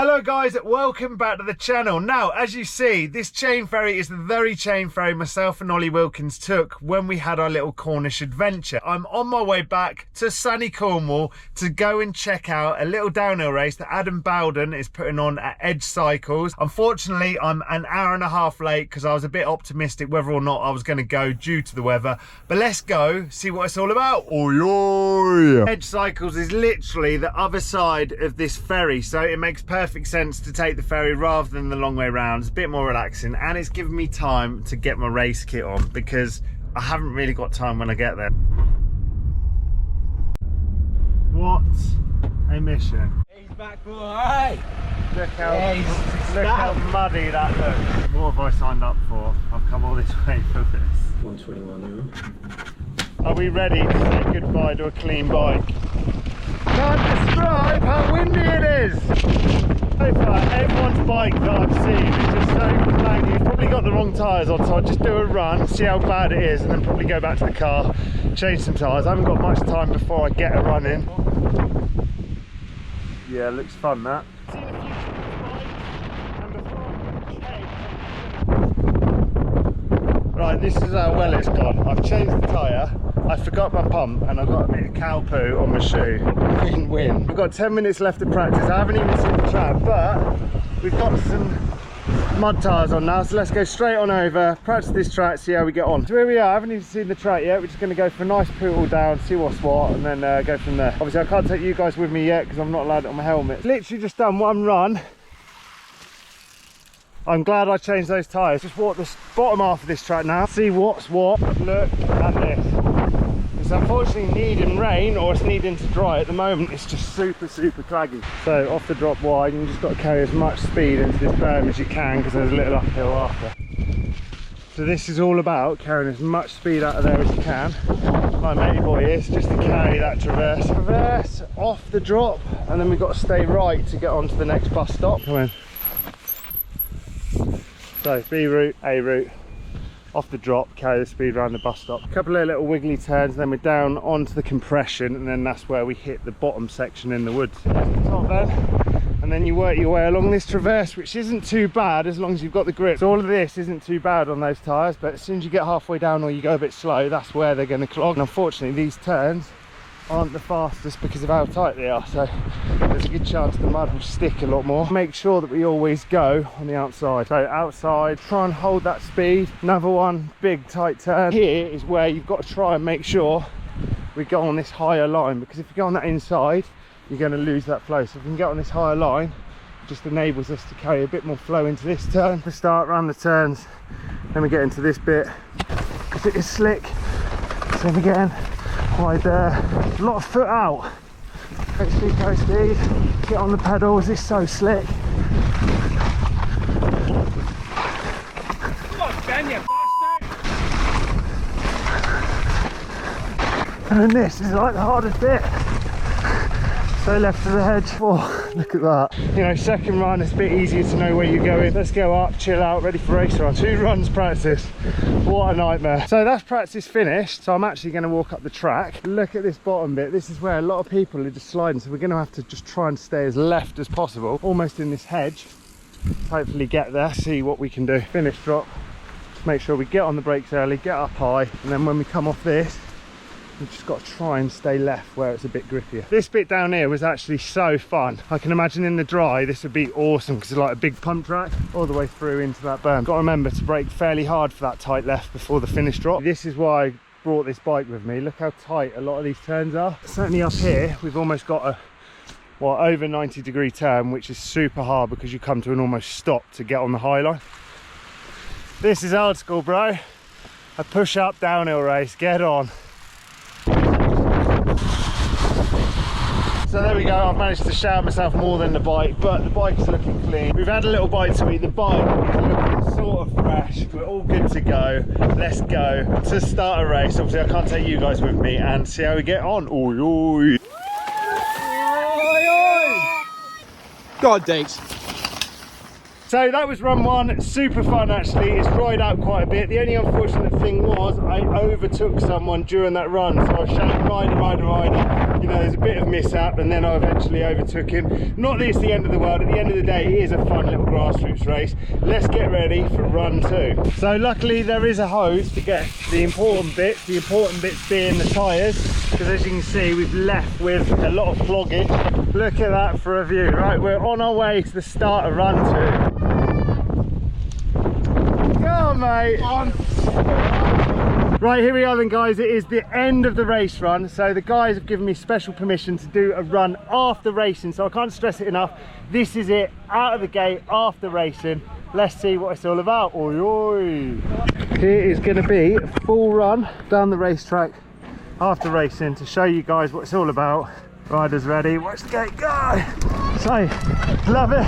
Hello guys, welcome back to the channel. Now, as you see, this chain ferry is the very chain ferry myself and Ollie Wilkins took when we had our little Cornish adventure. I'm on my way back to sunny Cornwall to go and check out a little downhill race that Adam Bowden is putting on at Edge Cycles. Unfortunately, I'm an hour and a half late because I was a bit optimistic whether or not I was going to go due to the weather. But let's go see what it's all about. Oi, oi. Edge Cycles is literally the other side of this ferry, so it makes perfect sense to take the ferry rather than the long way round. It's a bit more relaxing and it's given me time to get my race kit on because I haven't really got time when I get there. What a mission. He's back for alright. Look how muddy that looks. What have I signed up for? I've come all this way for this. 121 €. Are we ready to say goodbye to a clean bike? Can't describe how windy it is. So far, everyone's bike that I've seen is just so clangy. You've probably got the wrong tyres on, so I'll just do a run, see how bad it is, and then probably go back to the car, change some tyres. I haven't got much time before I get a run in. Yeah, looks fun that. Right, this is how well it's gone. I've changed the tyre, I forgot my pump, and I've got a bit of cow poo on my shoe. Win-win. We've got 10 minutes left of practice. I haven't even seen the track, but we've got some mud tyres on now, so let's go straight on over, practice this track, see how we get on. So here we are, I haven't even seen the track yet. We're just going to go for a nice poodle down, see what's what, and then go from there. Obviously I can't take you guys with me yet because I'm not allowed it on my helmet. Literally just done one run. I'm glad I changed those tyres. Just walk the bottom half of this track now, see what's what. Look at this. It's unfortunately needing rain, or it's needing to dry. At the moment it's just super claggy. So off the drop wide, you just got to carry as much speed into this berm as you can because there's a little uphill after. So this is all about carrying as much speed out of there as you can. My matey boy is just to carry that traverse. Traverse off the drop, and then we've got to stay right to get on to the next bus stop. Come in. So B route, A route, off the drop, carry the speed around the bus stop. A couple of little wiggly turns, then we're down onto the compression, and then that's where we hit the bottom section in the woods. That's the top then, and then you work your way along this traverse, which isn't too bad as long as you've got the grip. So all of this isn't too bad on those tyres, but as soon as you get halfway down or you go a bit slow, that's where they're going to clog. And unfortunately these turns aren't the fastest because of how tight they are, so there's a good chance the mud will stick a lot more. Make sure that we always go on the outside. So outside, try and hold that speed. Another one, big tight turn. Here is where you've got to try and make sure we go on this higher line, because if you go on that inside, you're going to lose that flow. So if we can get on this higher line, it just enables us to carry a bit more flow into this turn. We start around the turns, then we get into this bit, because it is slick. So we're getting wide there, a lot of foot out. Go speed, get on the pedals, it's so slick. Come on, Ben, you bastard! And then this is like the hardest bit. So left of the hedge. Oh, look at that. You know, second run, it's a bit easier to know where you're going. Let's go up, chill out, ready for race run. 2 runs practice. What a nightmare. So that's practice finished. So I'm actually going to walk up the track. Look at this bottom bit. This is where a lot of people are just sliding. So we're going to have to just try and stay as left as possible, almost in this hedge. Hopefully get there, see what we can do. Finish drop. Just make sure we get on the brakes early, get up high, and then when we come off this, we've just got to try and stay left where it's a bit grippier. This bit down here was actually so fun. I can imagine in the dry this would be awesome because it's like a big pump track all the way through into that berm. Got to remember to brake fairly hard for that tight left before the finish drop. This is why I brought this bike with me. Look how tight a lot of these turns are. Certainly up here we've almost got a over 90-degree turn, which is super hard because you come to an almost stop to get on the high line. This is old school, bro. A push up downhill race, get on. So there we go, I've managed to shout myself more than the bike, but the bike is looking clean. We've had a little bite to eat, the bike is looking sort of fresh. We're all good to go. Let's go to start a race. Obviously I can't take you guys with me and see how we get on. Oi, oi. God, Deeks. So that was run one, super fun actually. It's dried out quite a bit. The only unfortunate thing was I overtook someone during that run, so I was shouting rider, rider, rider. You know, there's a bit of mishap, and then I eventually overtook him. Not that it's the end of the world. At the end of the day, it is a fun little grassroots race. Let's get ready for run two. So luckily there is a hose to get the important bits being the tyres, because as you can see we've left with a lot of clogging. Look at that for a view. Right, we're on our way to the start of run two. Go on, mate. Right, here we are then, guys. It is the end of the race run, so the guys have given me special permission to do a run after racing, so I can't stress it enough. This is it, out of the gate after racing. Let's see what it's all about. Oi, oi. Here is going to be a full run down the racetrack after racing to show you guys what it's all about. Riders ready, watch the gate go. So, love it.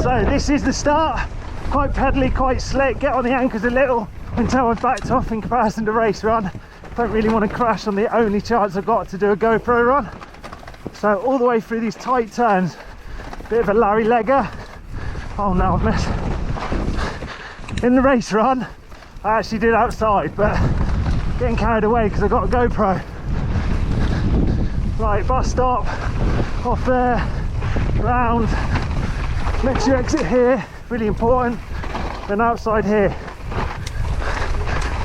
So this is the start. Quite pedally, quite slick. Get on the anchors a little until I've backed off in comparison to race run. Don't really want to crash on the only chance I've got to do a GoPro run. So all the way through these tight turns, bit of a Larry legger. Oh no, I've missed. In the race run, I actually did outside, but getting carried away because I got a GoPro. Right, bus stop, off there, round, next you exit here, really important, then outside here,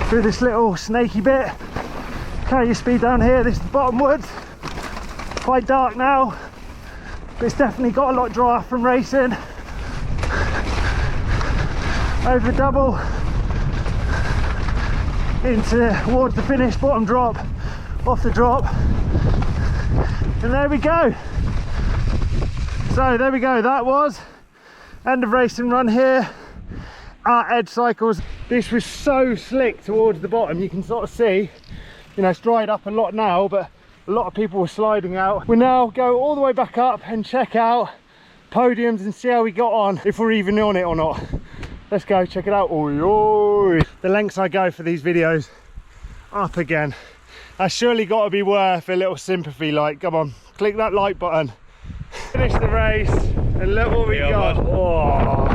through this little snaky bit, carry your speed down here. This is the bottom woods, quite dark now, but it's definitely got a lot drier from racing. Over the double, towards the finish, bottom drop, off the drop. And there we go. So there we go, that was end of racing run here at Edge Cycles. This was so slick towards the bottom, you can sort of see, you know, it's dried up a lot now, but a lot of people were sliding out. We'll now go all the way back up and check out podiums and see how we got on, if we're even on it or not. Let's go check it out. Oi, oi. The lengths I go for these videos, up again. That's surely got to be worth a little sympathy like. Come on, click that like button. Finish the race and look what we got. Oh.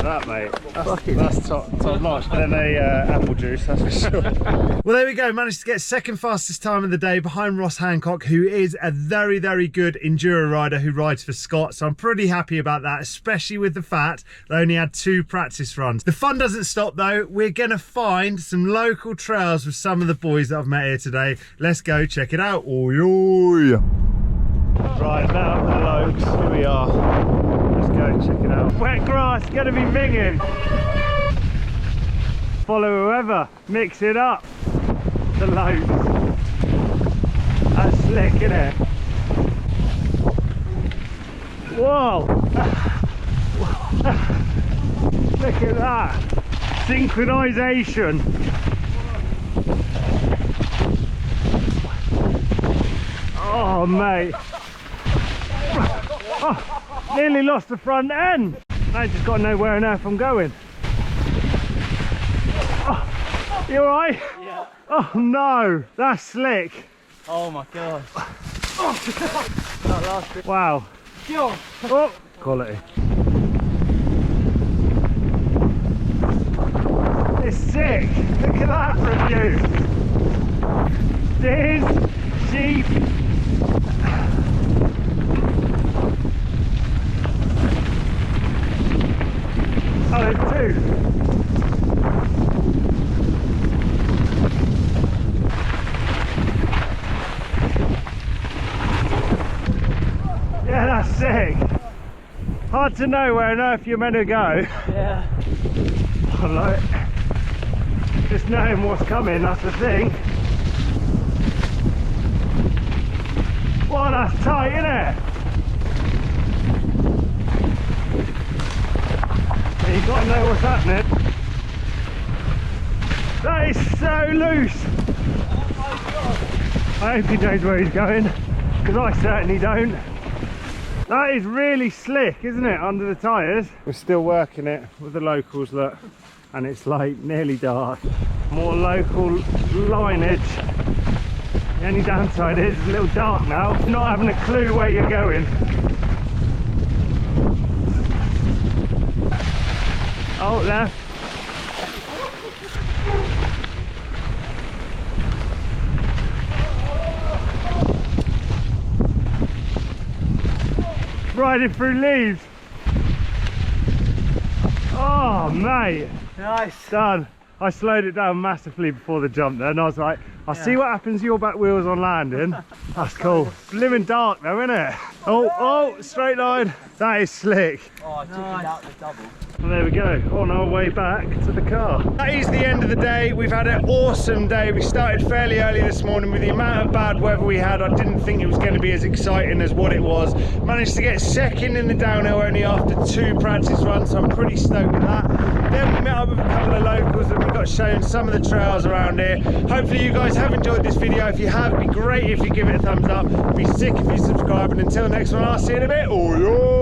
That, mate. That's top notch. And then apple juice, that's for sure. Well, there we go. Managed to get second fastest time of the day behind Ross Hancock, who is a very, very good enduro rider who rides for Scott. So I'm pretty happy about that, especially with the fact they only had 2 practice runs. The fun doesn't stop though. We're going to find some local trails with some of the boys that I've met here today. Let's go check it out. Oi, oi. Right, now the Lokes, here we are. Let's go check it out. Wet grass, gonna be minging. Follow whoever, mix it up. The Lokes. That's slick, isn't it? Whoa! Look at that. Synchronization. Oh, mate. Oh, nearly lost the front end. I just got to know where on earth I'm going. Oh, you alright? Yeah. Oh no, that's slick. Oh my god. That last bit. Wow. Yo. Oh, quality. It's sick. Look at that for a view. Deers, sheep. Oh, there's 2. Yeah, that's sick. Hard to know where on earth you're meant to go. Yeah. I like it. Just knowing what's coming, that's the thing. Well, that's tight, isn't it? You've got to know what's happening. That is so loose. Oh my god. I hope he knows where he's going, because I certainly don't. That is really slick, isn't it, under the tyres? We're still working it with the locals, look, and it's like nearly dark. More local lineage. The only downside is it's a little dark now, not having a clue where you're going. Oh, left. Riding through leaves. Oh, mate. Nice. Done. I slowed it down massively before the jump then. I was like, I'll see what happens to your back wheels on landing. That's cool. Living dark though, isn't it? Oh, straight line. That is slick. Oh, I took it out the double. Well, there we go, on our way back to the car. That is the end of the day. We've had an awesome day. We started fairly early this morning. With the amount of bad weather we had, I didn't think it was going to be as exciting as what it was. Managed to get second in the downhill only after 2 practice runs, so I'm pretty stoked with that. Then we met up with a couple of locals and we got shown some of the trails around here. Hopefully you guys have enjoyed this video. If you have, it'd be great if you give it a thumbs up. It'd be sick if you subscribe, and until next one, I'll see you in a bit. Oh, yeah.